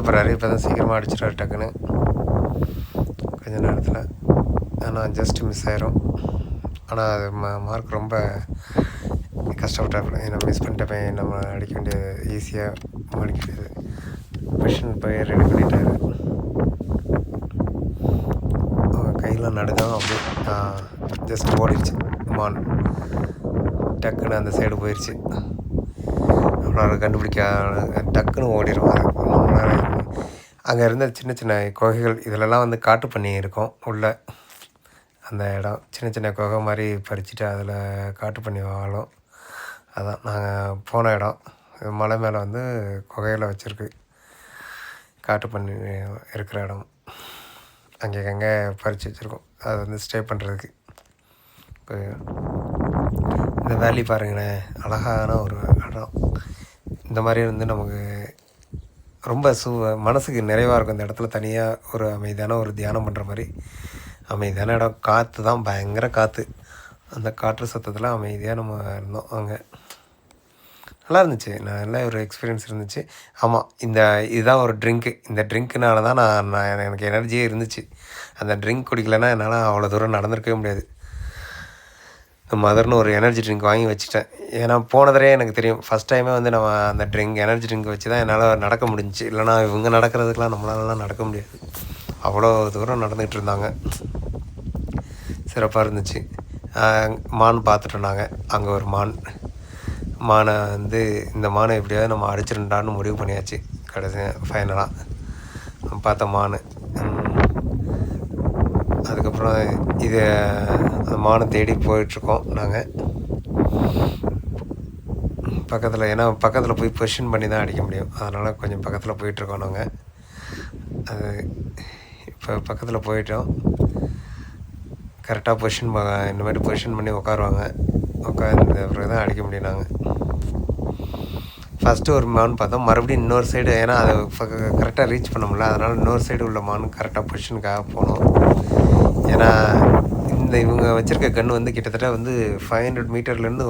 போகிறாரு. இப்போ தான் சீக்கிரமாக அடிச்சிட்டாரு டக்குன்னு கொஞ்ச நேரத்தில். ஆனால் ஜஸ்ட் மிஸ் ஆயிரும். ஆனால் அது மார்க் ரொம்ப கஷ்டப்பட்டாப்புல. ஏன்னா மிஸ் பண்ணிட்டப்ப நம்ம அடிக்க வேண்டியது ஈஸியாக அடிக்க வேண்டியது. கொஷின் போய் ரெடி பண்ணிட்டாரு. கையெல்லாம் நடுதான் அப்படியே ஜஸ்ட் ஓடிடுச்சு மான். டக்குன்னு அந்த சைடு போயிடுச்சு. நம்மளால் கண்டுபிடிக்க டக்குன்னு ஓடிடும். அது நம்மளால் அங்கே இருந்த சின்ன சின்ன குகைகள் இதிலெல்லாம் வந்து காட்டு பண்ணி இருக்கும் உள்ள. அந்த இடம் சின்ன சின்ன குகை மாதிரி பறிச்சுட்டு அதில் காட்டு பண்ணி வாழும். அதான் நாங்கள் போன இடம். மலை மேலே வந்து குகையில் வச்சுருக்கு காட்டு பண்ணி இருக்கிற இடம். அங்கே பறித்து வச்சுருக்கோம். அது வந்து ஸ்டே பண்ணுறதுக்கு. இப்போ இந்த வேலி பாருங்களேன், அழகான ஒரு இடம். இந்த மாதிரி வந்து நமக்கு ரொம்ப மனசுக்கு நிறைவாக இருக்கும். இந்த இடத்துல தனியாக ஒரு அமைதியான ஒரு தியானம் பண்ணுற மாதிரி அமைதியான இடம். காற்று தான் பயங்கர காற்று. அந்த காற்று சத்தத்தில் அமைதியாக நம்ம இருந்தோம். அங்கே நல்லா இருந்துச்சு. நல்ல ஒரு எக்ஸ்பீரியன்ஸ் இருந்துச்சு. ஆமாம், இதுதான் ஒரு ட்ரிங்க்கு. இந்த ட்ரிங்க்குனால தான் எனக்கு எனர்ஜியே இருந்துச்சு. அந்த ட்ரிங்க் குடிக்கலைன்னா என்னால் அவ்வளோ தூரம் நடந்திருக்கவே முடியாது. இந்த மதர்னு ஒரு எனர்ஜி ட்ரிங்க் வாங்கி வச்சுட்டேன். ஏன்னா போனதே எனக்கு தெரியும். ஃபஸ்ட் டைமே வந்து நம்ம அந்த எனர்ஜி ட்ரிங்க் வச்சு தான் என்னால் நடக்க முடிஞ்சிச்சு. இல்லைனா இவங்க நடக்கிறதுக்கெலாம் நம்மளாலலாம் நடக்க முடியாது. அவ்வளோ தூரம் நடந்துகிட்டு இருந்தாங்க. சிறப்பாக இருந்துச்சு. மான் பார்த்துட்டோம் நாங்கள். அங்கே ஒரு மானை வந்து இந்த மானை எப்படியாவது நம்ம அடிச்சிருண்டான்னு முடிவு பண்ணியாச்சு. கடைசி ஃபைனலாக பார்த்த மான். அதுக்கப்புறம் அந்த மானை தேடி போயிட்டுருக்கோம் நாங்கள் பக்கத்தில். ஏன்னா பக்கத்தில் போய் பொசிஷன் பண்ணி தான் அடிக்க முடியும். அதனால் கொஞ்சம் பக்கத்தில் போயிட்டுருக்கோம் நாங்கள். அது இப்போ பக்கத்தில் போயிட்டோம். கரெக்டாக இந்த மாதிரி பொசிஷன் பண்ணி உட்காருவாங்க. உட்காந்து பிறகு தான் அடிக்க முடியும். நாங்கள் ஃபஸ்ட்டு ஒரு மான் பார்த்தோம். மறுபடியும் இன்னொரு சைடு, ஏன்னா அதை கரெக்டாக ரீச் பண்ண முடியல. அதனால் இன்னொரு சைடு உள்ள மான் கரெக்டாக பொசிஷனுக்காக போனோம். ஏன்னா இவங்க வச்சுருக்க கன்று வந்து கிட்டத்தட்ட வந்து 500 மீட்டர்லேருந்து